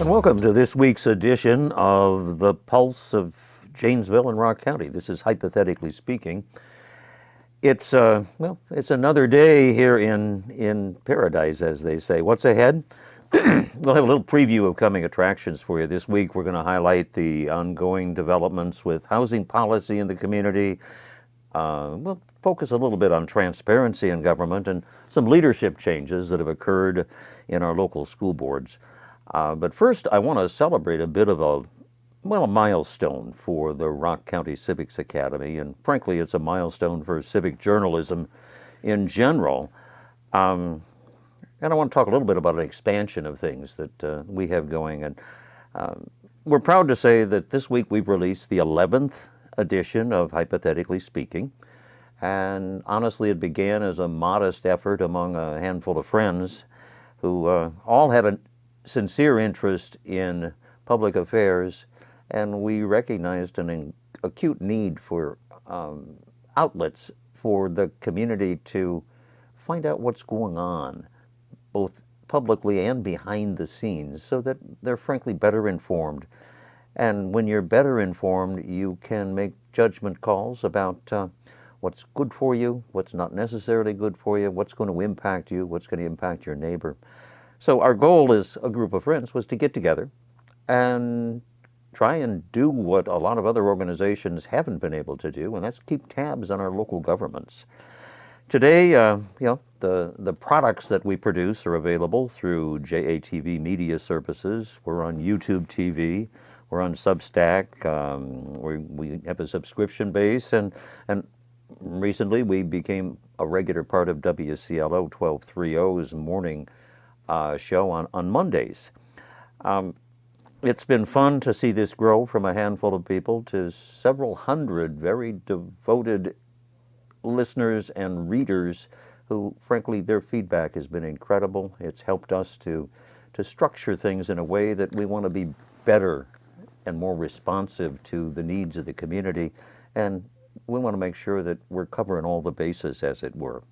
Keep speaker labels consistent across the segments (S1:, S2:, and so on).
S1: And welcome to this week's edition of The Pulse of Janesville and Rock County. This is Hypothetically Speaking. It's it's another day here in paradise, as they say. What's ahead? We'll have a little preview of coming attractions for you. This week we're going to highlight the ongoing developments with housing policy in the community. We'll focus a little bit on transparency in government and some leadership changes that have occurred in our local school boards. But first, I want to celebrate a bit of a milestone for the Rock County Civics Academy, and frankly, it's a milestone for civic journalism in general. And I want to talk a little bit about an expansion of things that we have going. And we're proud to say that this week we've released the 11th edition of Hypothetically Speaking. And honestly, it began as a modest effort among a handful of friends who all had a sincere interest in public affairs, and we recognized an acute need for outlets for the community to find out what's going on, both publicly and behind the scenes, so that they're frankly better informed. And when you're better informed, you can make judgment calls about what's good for you, what's not necessarily good for you, what's going to impact you, what's going to impact your neighbor. So our goal as a group of friends was to get together and try and do what a lot of other organizations haven't been able to do, and that's keep tabs on our local governments. Today, the products that we produce are available through JATVMedia services. We're on YouTube TV. We're on Substack. We have a subscription base, and recently we became a regular part of WCLO 1230's morning show on Mondays. It's been fun to see this grow from a handful of people to several hundred very devoted listeners and readers who, frankly, their feedback has been incredible. It's helped us to structure things in a way that we want to be better and more responsive to the needs of the community, and we want to make sure that we're covering all the bases, as it were.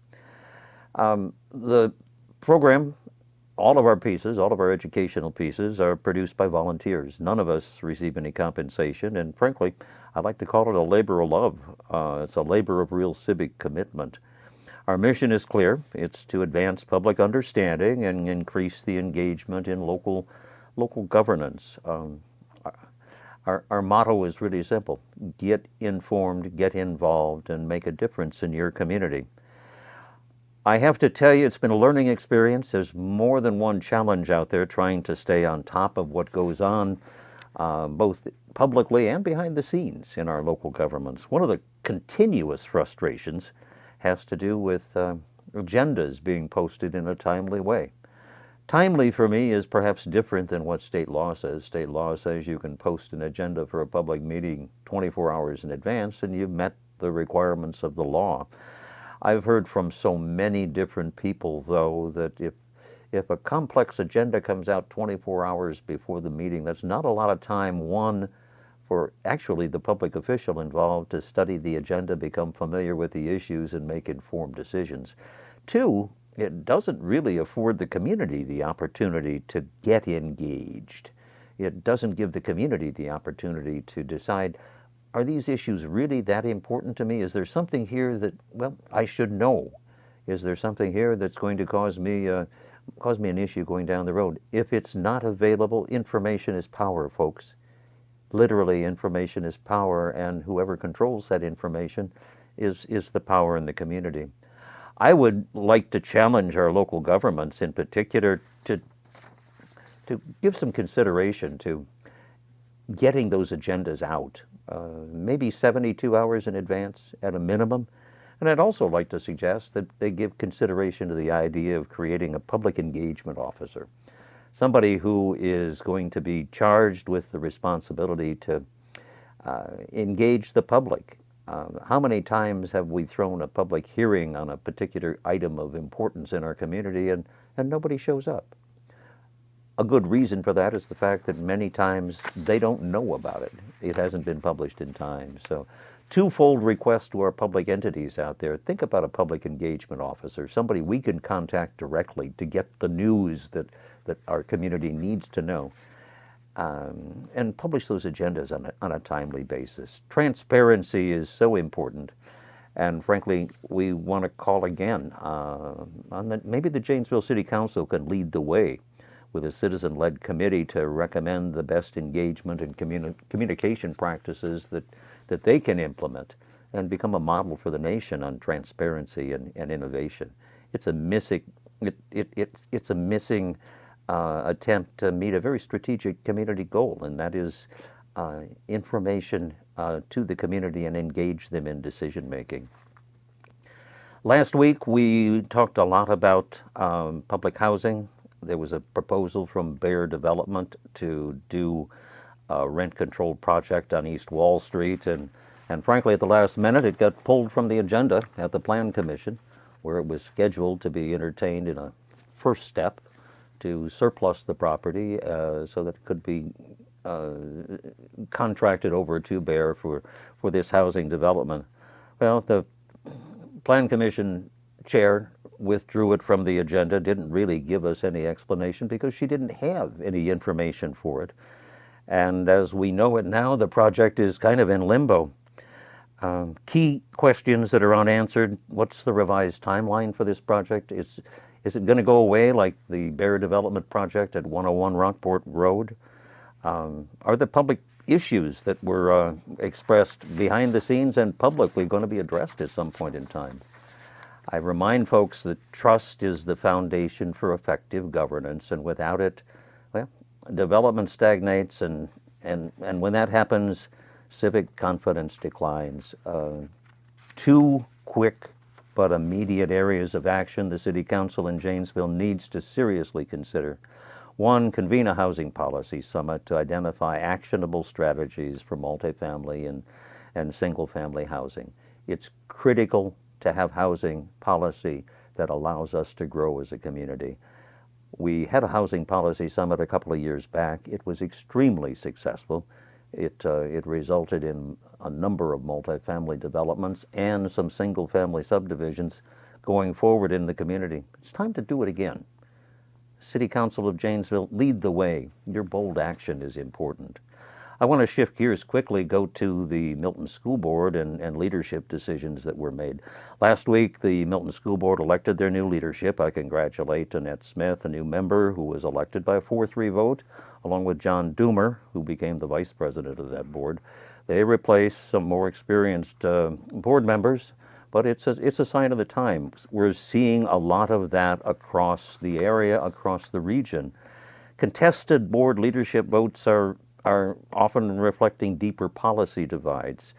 S1: The program, all of our pieces, all of our educational pieces are produced by volunteers. None of us receive any compensation, and frankly, I like to call it a labor of love. It's a labor of real civic commitment. Our mission is clear. It's to advance public understanding and increase the engagement in local governance. Our motto is really simple: get informed, get involved, and make a difference in your community. I have to tell you, it's been a learning experience. There's more than one challenge out there trying to stay on top of what goes on, both publicly and behind the scenes in our local governments. One of the continuous frustrations has to do with agendas being posted in a timely way. Timely for me is perhaps different than what state law says. State law says you can post an agenda for a public meeting 24 hours in advance and you've met the requirements of the law. I've heard from so many different people, though, that if a complex agenda comes out 24 hours before the meeting, that's not a lot of time, one, for actually the public official involved to study the agenda, become familiar with the issues, and make informed decisions. Two, it doesn't really afford the community the opportunity to get engaged. It doesn't give the community the opportunity to decide, are these issues really that important to me? Is there something here that, I should know? Is there something here that's going to cause me an issue going down the road? If it's not available, information is power, folks. Literally, information is power, and whoever controls that information is the power in the community. I would like to challenge our local governments in particular to give some consideration to getting those agendas out, maybe 72 hours in advance at a minimum. And I'd also like to suggest that they give consideration to the idea of creating a public engagement officer, somebody who is going to be charged with the responsibility to engage the public. How many times have we thrown a public hearing on a particular item of importance in our community and nobody shows up? A good reason for that is the fact that many times they don't know about it. It hasn't been published in time. So twofold request to our public entities out there. Think about a public engagement officer, somebody we can contact directly to get the news that our community needs to know. and publish those agendas on a timely basis. Transparency is so important, and frankly, we want to call again on that. Maybe the Janesville City Council can lead the way with a citizen-led committee to recommend the best engagement and communication practices that they can implement and become a model for the nation on transparency and innovation. It's a missing attempt to meet a very strategic community goal, and that is information to the community and engage them in decision making. Last week we talked a lot about public housing. There was a proposal from Bear Development to do a rent-controlled project on East Wall Street, and frankly, at the last minute, it got pulled from the agenda at the Plan Commission, where it was scheduled to be entertained in a first step to surplus the property so that it could be contracted over to Bear for this housing development. Well, the Plan Commission chair withdrew it from the agenda, didn't really give us any explanation because she didn't have any information for it. And as we know it now, the project is kind of in limbo. Key questions that are unanswered: what's the revised timeline for this project? Is it going to go away like the Bear Development project at 101 Rockport Road? Are the public issues that were expressed behind the scenes and publicly going to be addressed at some point in time? I remind folks that trust is the foundation for effective governance, and without it, well, development stagnates, and when that happens, civic confidence declines. Two quick but immediate areas of action the City Council in Janesville needs to seriously consider. One, convene a housing policy summit to identify actionable strategies for multifamily and single-family housing. It's critical to have housing policy that allows us to grow as a community. We had a housing policy summit a couple of years back. It was extremely successful. It resulted in a number of multifamily developments and some single-family subdivisions going forward in the community. It's time to do it again. City Council of Janesville, lead the way. Your bold action is important. I want to shift gears quickly, go to the Milton School Board and leadership decisions that were made. Last week, the Milton School Board elected their new leadership. I congratulate Annette Smith, a new member who was elected by a 4-3 vote, along with John Doomer, who became the vice president of that board. They replaced some more experienced board members, but it's a sign of the times. We're seeing a lot of that across the area, across the region. Contested board leadership votes are often reflecting deeper policy divides.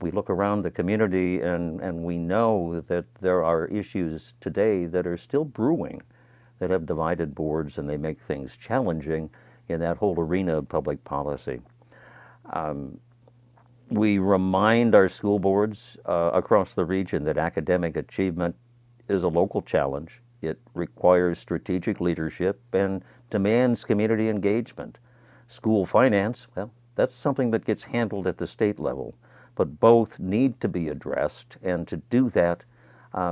S1: We look around the community and we know that there are issues today that are still brewing that have divided boards, and they make things challenging in that whole arena of public policy. We remind our school boards across the region that academic achievement is a local challenge. It requires strategic leadership and demands community engagement. School finance, well, that's something that gets handled at the state level, but both need to be addressed, and to do that,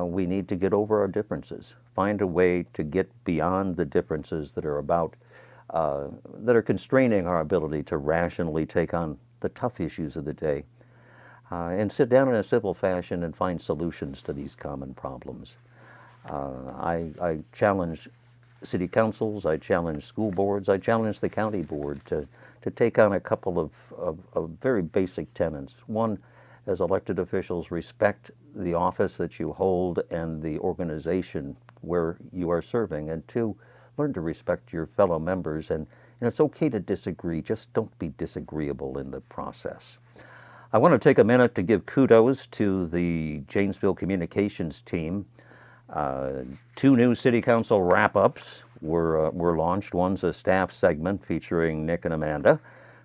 S1: we need to get over our differences, find a way to get beyond the differences that are constraining our ability to rationally take on the tough issues of the day, and sit down in a civil fashion and find solutions to these common problems. I challenge city councils, I challenge school boards, I challenge the county board to take on a couple of very basic tenets. One, as elected officials, respect the office that you hold and the organization where you are serving. And two, learn to respect your fellow members, and it's okay to disagree, just don't be disagreeable in the process. I want to take a minute to give kudos to the Janesville communications team. 2 new City Council wrap-ups were launched. One's a staff segment featuring Nick and Amanda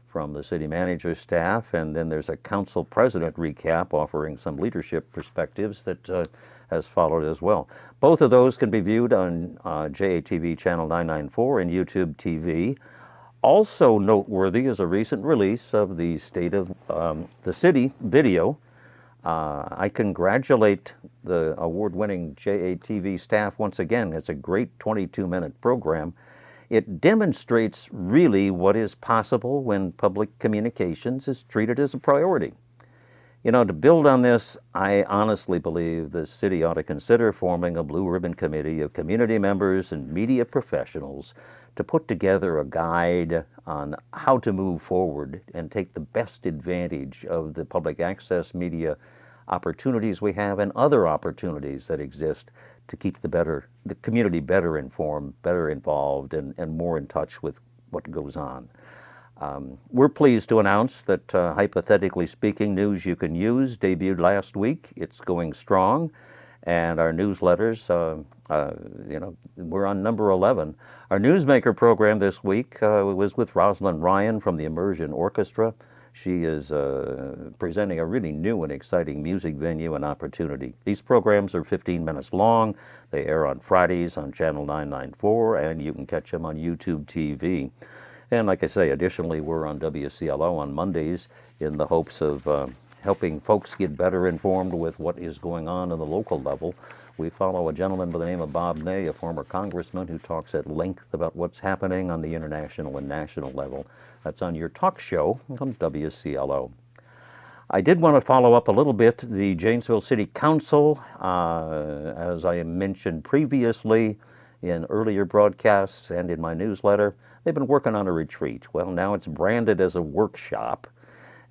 S1: from the city manager's staff, and then there's a council president recap offering some leadership perspectives that has followed as well. Both of those can be viewed on JATV channel 994 and YouTube TV. Also noteworthy is a recent release of the State of the City video. I congratulate the award-winning JATV staff once again. It's a great 22-minute program. It demonstrates really what is possible when public communications is treated as a priority. You know, to build on this, I honestly believe the city ought to consider forming a blue ribbon committee of community members and media professionals to put together a guide on how to move forward and take the best advantage of the public access media opportunities we have and other opportunities that exist to keep the community better informed, better involved, and more in touch with what goes on. We're pleased to announce that Hypothetically Speaking News You Can Use debuted last week. It's going strong, and our newsletters, we're on number 11. Our Newsmaker program this week was with Rosalind Ryan from the Immersion Orchestra. She is presenting a really new and exciting music venue and opportunity. These programs are 15 minutes long. They air on Fridays on Channel 994, and you can catch them on YouTube TV. And like I say, additionally, we're on WCLO on Mondays in the hopes of helping folks get better informed with what is going on the local level. We follow a gentleman by the name of Bob Ney, a former congressman, who talks at length about what's happening on the international and national level. That's on your talk show on WCLO. I did want to follow up a little bit. The Janesville City Council, as I mentioned previously in earlier broadcasts and in my newsletter, they've been working on a retreat. Well, now it's branded as a workshop,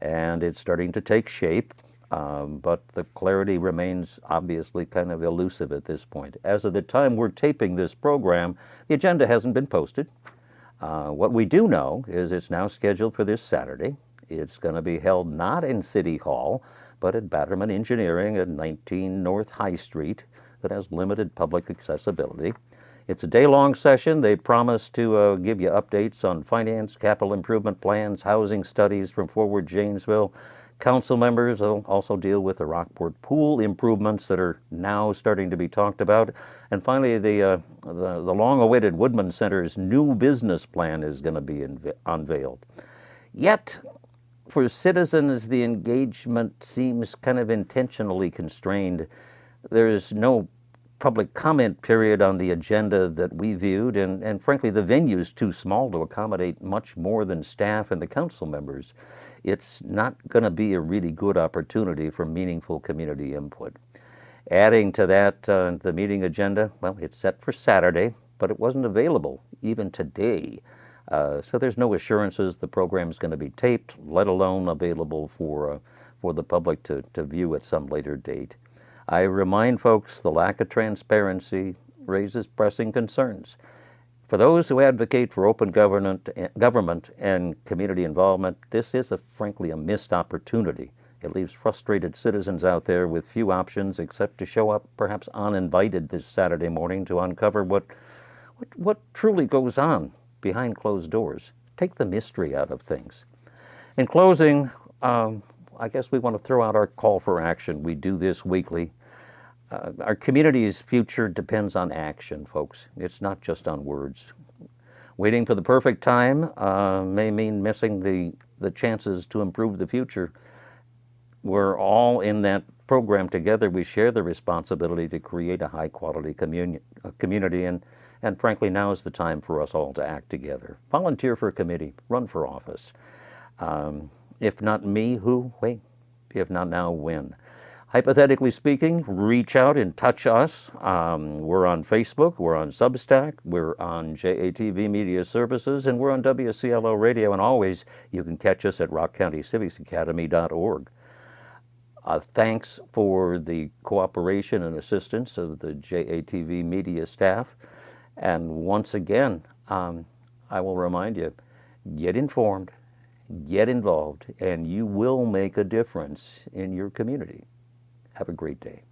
S1: and it's starting to take shape, but the clarity remains obviously kind of elusive at this point. As of the time we're taping this program, the agenda hasn't been posted. What we do know is it's now scheduled for this Saturday. It's going to be held not in City Hall, but at Batterman Engineering at 19 North High Street that has limited public accessibility. It's a day-long session. They promise to give you updates on finance, capital improvement plans, housing studies from Forward Janesville. Council members will also deal with the Rockport pool improvements that are now starting to be talked about. And finally, the long-awaited Woodman Center's new business plan is going to be unveiled. Yet, for citizens, the engagement seems kind of intentionally constrained. There is no public comment period on the agenda that we viewed, and frankly, the venue's too small to accommodate much more than staff and the council members. It's not going to be a really good opportunity for meaningful community input. Adding to that, the meeting agenda, well, it's set for Saturday, but it wasn't available even today. So there's no assurances the program's going to be taped, let alone available for the public to view at some later date. I remind folks the lack of transparency raises pressing concerns. For those who advocate for open government and community involvement, this is frankly a missed opportunity. It leaves frustrated citizens out there with few options except to show up perhaps uninvited this Saturday morning to uncover what truly goes on behind closed doors. Take the mystery out of things. In closing, I guess we want to throw out our call for action. We do this weekly. Our community's future depends on action, folks. It's not just on words. Waiting for the perfect time may mean missing the chances to improve the future. We're all in that program together. We share the responsibility to create a high-quality community, and frankly, now is the time for us all to act together. Volunteer for a committee, run for office. If not me, who? Wait. If not now, when? Hypothetically Speaking, reach out and touch us. We're on Facebook, we're on Substack, we're on JATVMedia Services, and we're on WCLO Radio, and always you can catch us at rockcountycivicsacademy.org. Thanks for the cooperation and assistance of the JATV Media staff. And once again, I will remind you, get informed, get involved, and you will make a difference in your community. Have a great day.